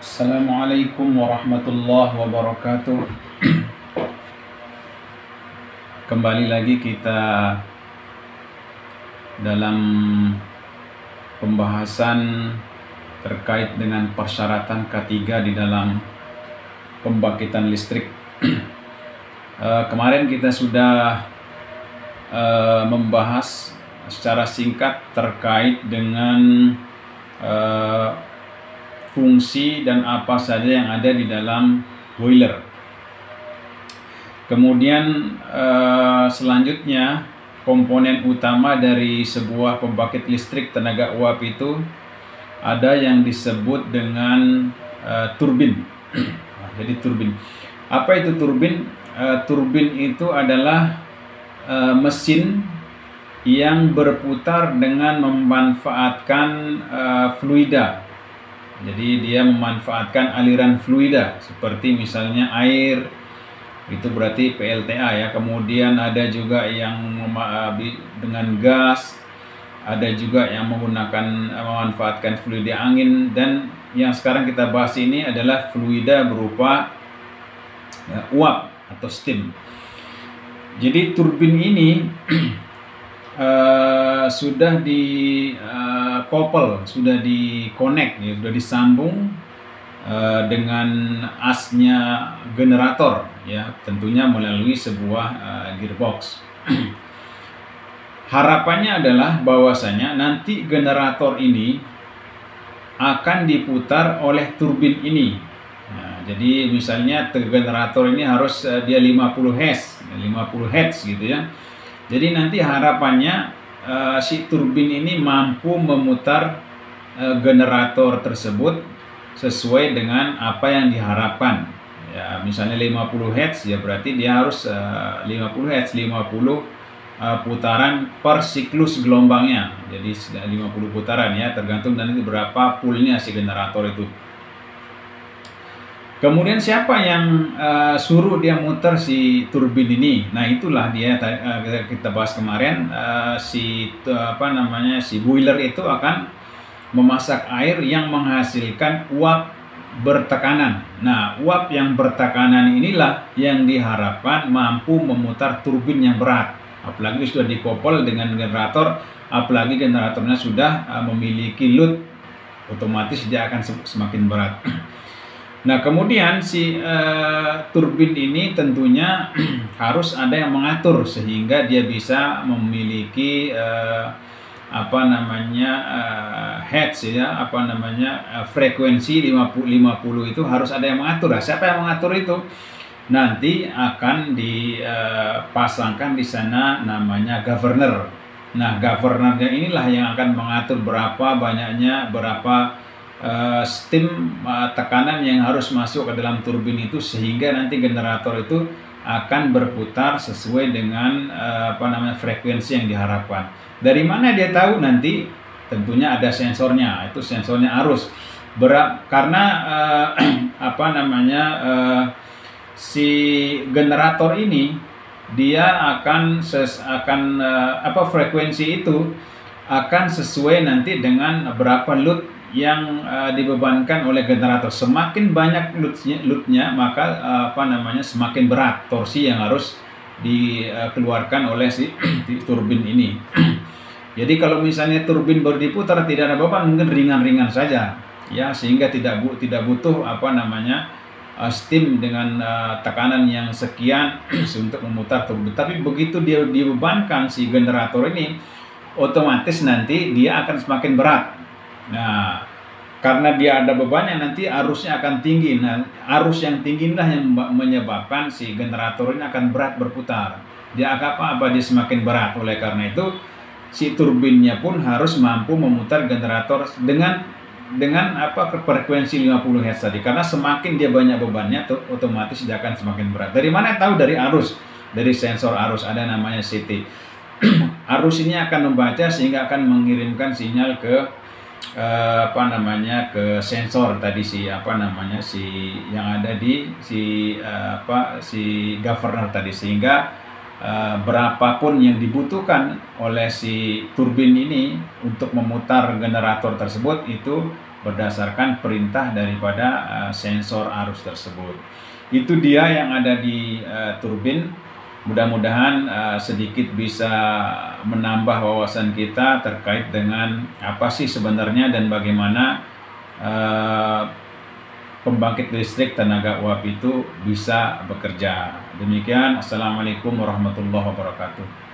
Assalamualaikum warahmatullahi wabarakatuh. Kembali lagi kita dalam pembahasan terkait dengan persyaratan K3 di dalam pembangkitan listrik. Kemarin kita sudah membahas secara singkat terkait dengan fungsi dan apa saja yang ada di dalam boiler. Kemudian selanjutnya komponen utama dari sebuah pembangkit listrik tenaga uap itu ada yang disebut dengan turbin. Jadi turbin. Apa itu turbin? Turbin itu adalah mesin yang berputar dengan memanfaatkan fluida. Jadi dia memanfaatkan aliran fluida seperti misalnya air, itu berarti PLTA ya. Kemudian ada juga yang dengan gas, ada juga yang memanfaatkan fluida angin, dan yang sekarang kita bahas ini adalah fluida berupa uap atau steam. Jadi turbin ini sudah di couple, sudah di connect, ya, sudah disambung dengan asnya generator, ya, tentunya melalui sebuah gearbox. Harapannya adalah bahwasanya nanti generator ini akan diputar oleh turbin ini. Nah, jadi misalnya generator ini harus dia 50 Hz gitu ya. Jadi nanti harapannya si turbin ini mampu memutar generator tersebut sesuai dengan apa yang diharapkan. Ya, misalnya 50 Hz, ya berarti dia harus 50 Hz, 50 putaran per siklus gelombangnya. Jadi 50 putaran ya, tergantung nanti berapa poolnya si generator itu. Kemudian siapa yang suruh dia muter si turbin ini? Nah, itulah dia kita bahas kemarin, si boiler itu akan memasak air yang menghasilkan uap bertekanan. Nah, uap yang bertekanan inilah yang diharapkan mampu memutar turbin yang berat. Apalagi sudah dikoppel dengan generator, apalagi generatornya sudah memiliki load, otomatis dia akan semakin berat. Nah, kemudian si turbin ini tentunya harus ada yang mengatur sehingga dia bisa memiliki hertz ya, frekuensi 50 itu harus ada yang mengatur. Nah, siapa yang mengatur itu? Nanti akan dipasangkan di sana namanya governor. Nah, governornya inilah yang akan mengatur berapa banyaknya, berapa steam tekanan yang harus masuk ke dalam turbin itu, sehingga nanti generator itu akan berputar sesuai dengan frekuensi yang diharapkan. Dari mana dia tahu? Nanti tentunya ada sensornya, itu sensornya arus. Karena si generator ini dia akan frekuensi itu akan sesuai nanti dengan berapa load yang dibebankan oleh generator. Semakin banyak loadnya, maka semakin berat torsi yang harus dikeluarkan oleh si turbin ini. Jadi kalau misalnya turbin baru diputar tidak ada beban, mungkin ringan-ringan saja ya, sehingga tidak butuh steam dengan tekanan yang sekian untuk memutar turbin. Tapi begitu dia dibebankan si generator ini, otomatis nanti dia akan semakin berat. Nah, karena dia ada bebannya, nanti arusnya akan tinggi. Nah, arus yang tinggi inilah yang menyebabkan si generator ini akan berat berputar. Dia dia semakin berat. Oleh karena itu, si turbinnya pun harus mampu memutar generator dengan frekuensi 50 Hz tadi. Karena semakin dia banyak bebannya, otomatis dia akan semakin berat. Dari mana tahu? Dari arus, dari sensor arus, ada namanya CT. Arus ini akan membaca sehingga akan mengirimkan sinyal ke ke sensor tadi, si yang ada di si governor tadi, sehingga berapapun yang dibutuhkan oleh si turbin ini untuk memutar generator tersebut itu berdasarkan perintah daripada sensor arus tersebut. Itu dia yang ada di turbin. Mudah-mudahan sedikit bisa menambah wawasan kita terkait dengan apa sih sebenarnya dan bagaimana pembangkit listrik tenaga uap itu bisa bekerja. Demikian, Assalamualaikum warahmatullahi wabarakatuh.